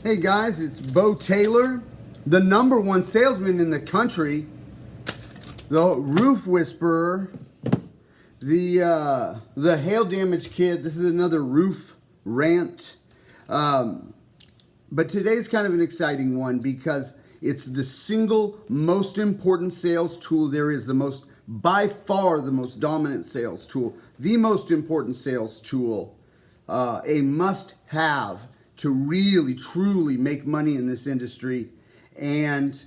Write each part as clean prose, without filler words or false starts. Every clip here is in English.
Hey guys, it's Beau Taylor, the #1 salesman in the country, the roof whisperer, the hail damage kid. This is another roof rant. But today's kind of an exciting one because it's the single most important sales tool there is, by far the most dominant sales tool, the most important sales tool, a must-have to really, truly make money in this industry. And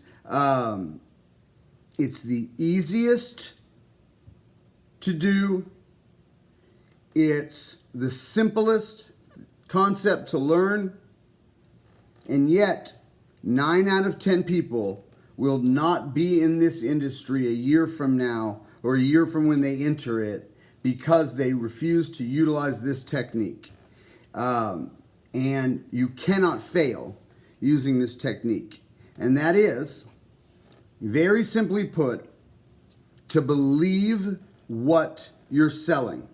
it's the easiest to do. It's the simplest concept to learn. And yet, 9 out of 10 people will not be in this industry a year from now or a year from when they enter it because they refuse to utilize this technique. And you cannot fail using this technique. And that is, very simply put, to believe what you're selling.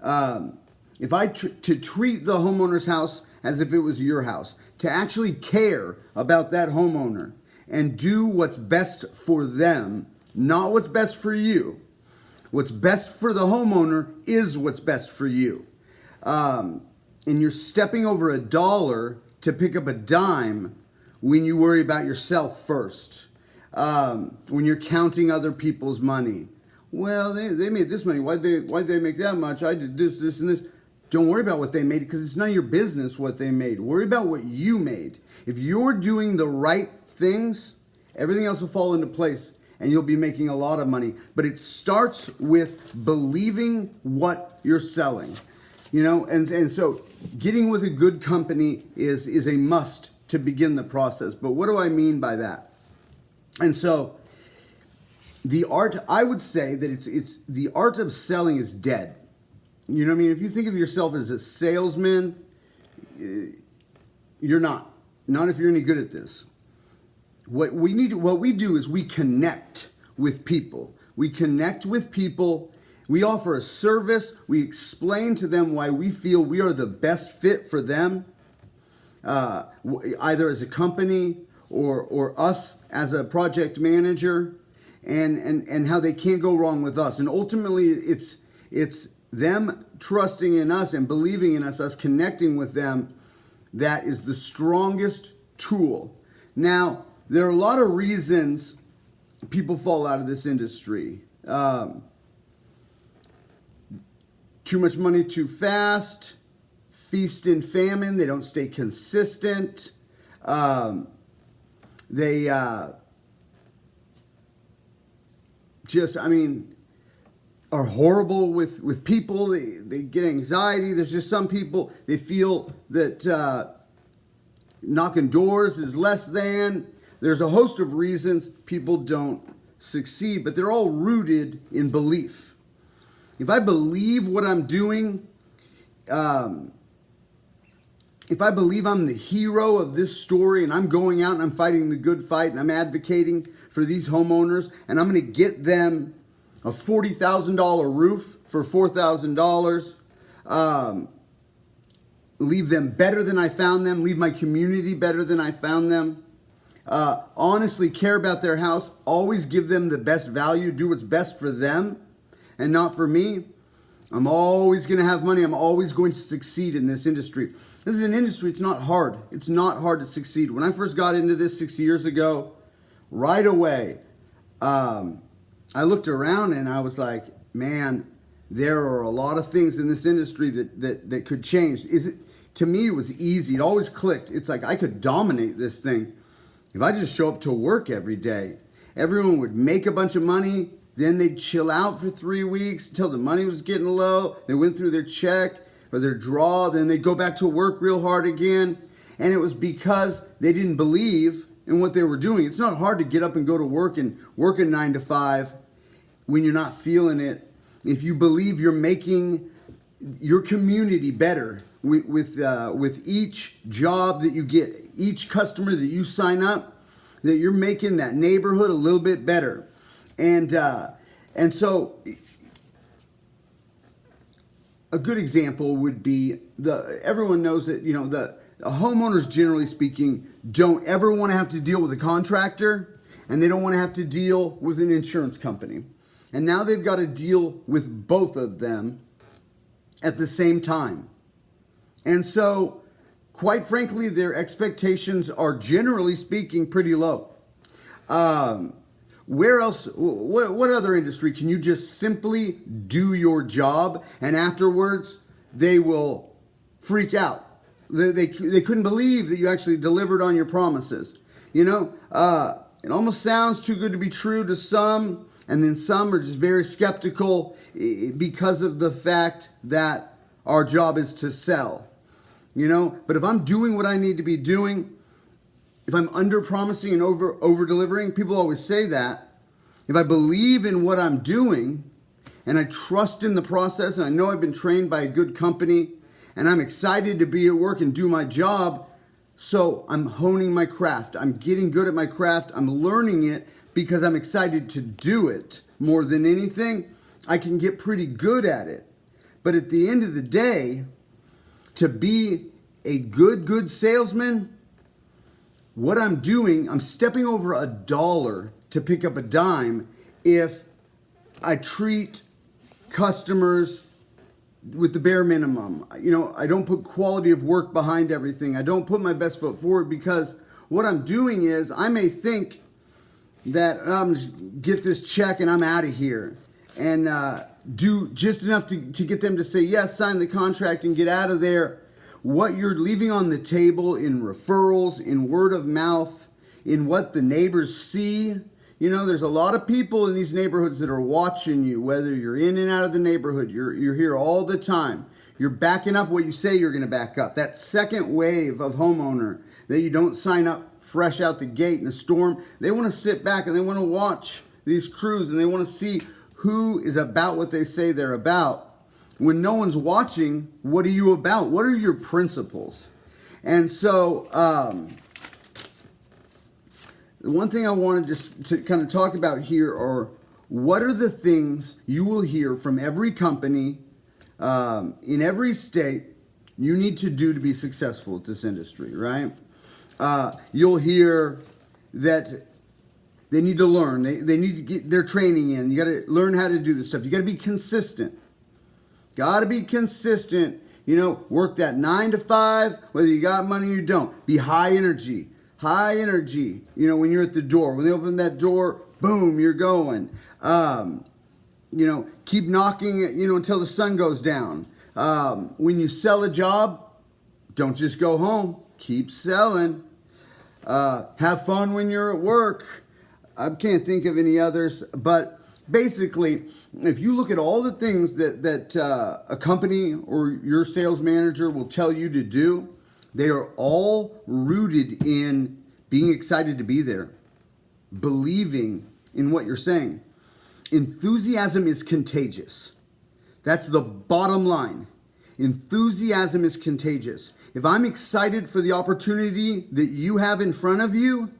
To treat the homeowner's house as if it was your house, to actually care about that homeowner and do what's best for them, not what's best for you. What's best for the homeowner is what's best for you. And you're stepping over a dollar to pick up a dime when you worry about yourself first. When you're counting other people's money. Well, they made this money. Why'd they make that much? I did this, and this. Don't worry about what they made because it's none of your business what they made. Worry about what you made. If you're doing the right things, everything else will fall into place and you'll be making a lot of money. But it starts with believing what you're selling. And so getting with a good company is a must to begin the process. But what do I mean by that? And so the art, I would say that it's the art of selling is dead. You know what I mean? If you think of yourself as a salesman, you're not. Not if you're any good at this. What we do is we connect with people. We connect with people. We offer a service. We explain to them why we feel we are the best fit for them, either as a company or us as a project manager, and how they can't go wrong with us. And ultimately, it's them trusting in us and believing in us connecting with them, that is the strongest tool. Now, there are a lot of reasons people fall out of this industry. Too much money too fast, feast and famine, they don't stay consistent. They are horrible with people. They get anxiety. There's just some people, they feel that knocking doors is less than. There's a host of reasons people don't succeed, but they're all rooted in belief. If I believe what I'm doing, if I believe I'm the hero of this story and I'm going out and I'm fighting the good fight and I'm advocating for these homeowners and I'm going to get them a $40,000 roof for $4,000, leave them better than I found them, leave my community better than I found them, honestly care about their house, always give them the best value, do what's best for them and not for me, I'm always going to have money. I'm always going to succeed in this industry. This is an industry, it's not hard. It's not hard to succeed. When I first got into this 6 years ago, right away, I looked around and I was like, man, there are a lot of things in this industry that could change. To me, it was easy. It always clicked. It's like I could dominate this thing if I just show up to work every day. Everyone would make a bunch of money. Then they'd chill out for 3 weeks until the money was getting low. They went through their check or their draw. Then they'd go back to work real hard again. And it was because they didn't believe in what they were doing. It's not hard to get up and go to work and work a 9 to 5 when you're not feeling it. If you believe you're making your community better with each job that you get, each customer that you sign up, that you're making that neighborhood a little bit better. And so a good example would be everyone knows that, homeowners, generally speaking, don't ever want to have to deal with a contractor, and they don't want to have to deal with an insurance company. And now they've got to deal with both of them at the same time. And so, quite frankly, their expectations are, generally speaking, pretty low. Where else, what other industry can you just simply do your job and afterwards they will freak out? They couldn't believe that you actually delivered on your promises. You know, it almost sounds too good to be true to some, and then some are just very skeptical because of the fact that our job is to sell. You know, but if I'm doing what I need to be doing, if I'm under promising and over delivering, people always say that. If I believe in what I'm doing and I trust in the process and I know I've been trained by a good company and I'm excited to be at work and do my job, so I'm honing my craft. I'm getting good at my craft. I'm learning it because I'm excited to do it more than anything. I can get pretty good at it. But at the end of the day, to be a good salesman, what I'm doing, I'm stepping over $1 to pick up a dime if I treat customers with the bare minimum. You know, I don't put quality of work behind everything. I don't put my best foot forward because what I'm doing is I may think that I'm just get this check and I'm out of here and do just enough to get them to say yes, sign the contract and get out of there. What you're leaving on the table in referrals, in word of mouth, in what the neighbors see. You know, there's a lot of people in these neighborhoods that are watching you, whether you're in and out of the neighborhood. You're here all the time. You're backing up what you say you're going to back up. That second wave of homeowner that you don't sign up fresh out the gate in a storm, they want to sit back and they want to watch these crews and they want to see who is about what they say they're about. When no one's watching, what are you about? What are your principles? And so, the one thing I wanted just to kind of talk about here are what are the things you will hear from every company in every state you need to do to be successful at this industry, right? You'll hear that they need to learn. They need to get their training in. You got to learn how to do this stuff. You got to be consistent. Got to be consistent. You know, work that 9 to 5, whether you got money or you don't. Be high energy. High energy. You know, when you're at the door. When they open that door, boom, you're going. You know, keep knocking it, you know, until the sun goes down. When you sell a job, don't just go home. Keep selling. Have fun when you're at work. I can't think of any others, but basically, if you look at all the things that a company or your sales manager will tell you to do, they are all rooted in being excited to be there, believing in what you're saying. Enthusiasm is contagious. That's the bottom line. Enthusiasm is contagious. If I'm excited for the opportunity that you have in front of you,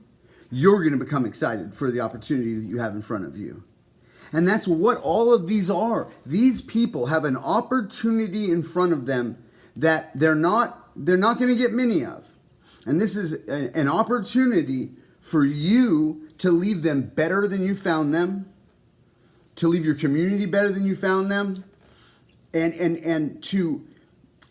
you're going to become excited for the opportunity that you have in front of you. And that's what all of these are. These people have an opportunity in front of them that they're not going to get many of. And this is an opportunity for you to leave them better than you found them, to leave your community better than you found them, and to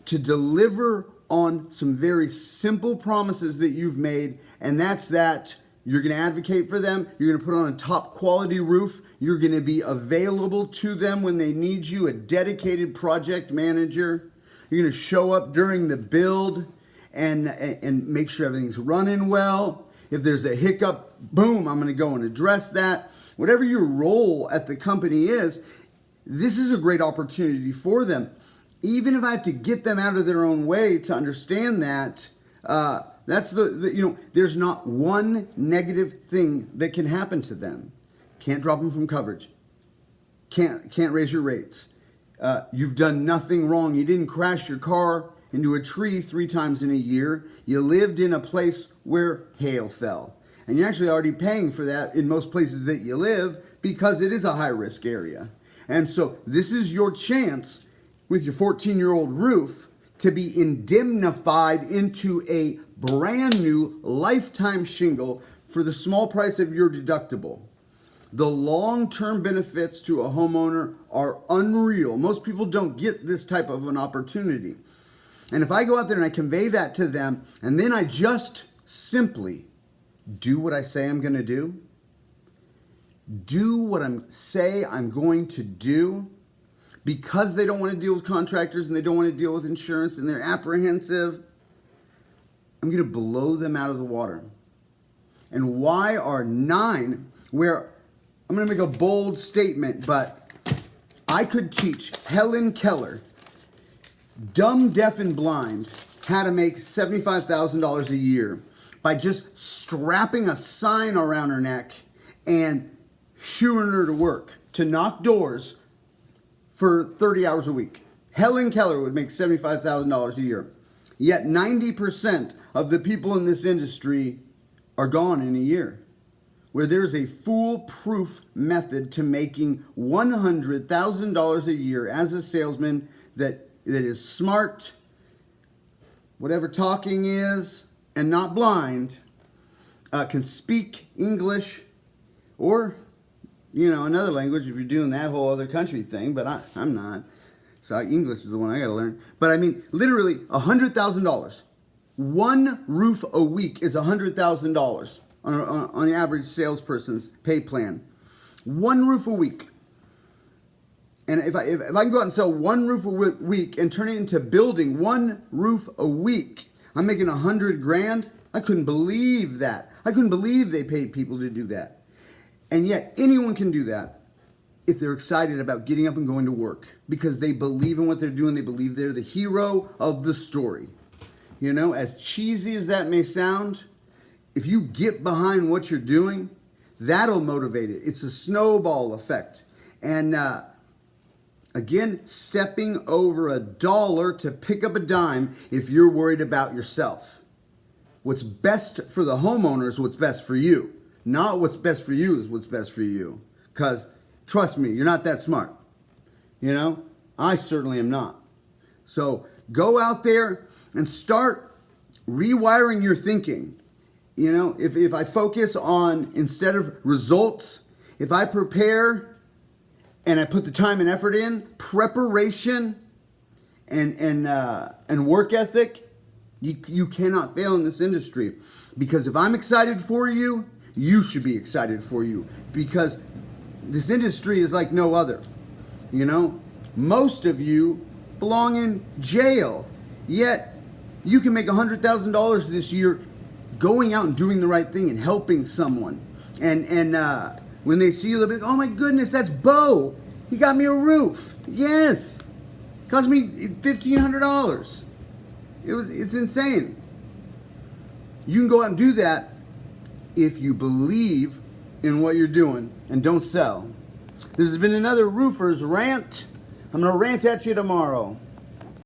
deliver on some very simple promises that you've made, and that's that you're going to advocate for them, you're going to put on a top quality roof, you're going to be available to them when they need you, a dedicated project manager, you're going to show up during the build and make sure everything's running well. If there's a hiccup, boom, I'm going to go and address that. Whatever your role at the company is, this is a great opportunity for them. Even if I have to get them out of their own way to understand that, that's there's not one negative thing that can happen to them. Can't drop them from coverage. Can't raise your rates. You've done nothing wrong. You didn't crash your car into a tree 3 times in a year. You lived in a place where hail fell. And you're actually already paying for that in most places that you live because it is a high-risk area. And so this is your chance with your 14-year-old roof to be indemnified into a brand new lifetime shingle for the small price of your deductible. The long-term benefits to a homeowner are unreal. Most people don't get this type of an opportunity. And if I go out there and I convey that to them, and then I just simply do what I say I'm going to do what I say I'm going to do, because they don't want to deal with contractors and they don't want to deal with insurance and they're apprehensive, I'm going to blow them out of the water. And why are 9, where I'm going to make a bold statement, but I could teach Helen Keller, dumb, deaf, and blind, how to make $75,000 a year by just strapping a sign around her neck and shooing her to work to knock doors for 30 hours a week. Helen Keller would make $75,000 a year. Yet 90% of the people in this industry are gone in a year. Where there's a foolproof method to making $100,000 a year as a salesman that is smart, whatever talking is, and not blind, can speak English or, another language if you're doing that whole other country thing, but I'm not. So English is the one I gotta learn. But I mean, literally $100,000. One roof a week is $100,000 on the average salesperson's pay plan. One roof a week. And if I can go out and sell one roof a week and turn it into building one roof a week, I'm making $100,000. I couldn't believe that. I couldn't believe they paid people to do that. And yet anyone can do that if they're excited about getting up and going to work, because they believe in what they're doing. They believe they're the hero of the story. As cheesy as that may sound, if you get behind what you're doing, that'll motivate it. It's a snowball effect. And again, stepping over $1 to pick up a dime if you're worried about yourself. What's best for the homeowner is what's best for you. Not what's best for you is what's best for you. Because, trust me, you're not that smart. I certainly am not. So go out there and start rewiring your thinking. If I focus on, instead of results, if I prepare and I put the time and effort in, preparation and work ethic, you cannot fail in this industry. Because if I'm excited for you, you should be excited for you. Because this industry is like no other. Most of you belong in jail, yet you can make $100,000 this year going out and doing the right thing and helping someone. And when they see you, they'll be like, oh my goodness, that's Beau. He got me a roof. Yes. Cost me $1,500. It's insane. You can go out and do that if you believe in what you're doing and don't sell. This has been another Roofer's Rant. I'm going to rant at you tomorrow.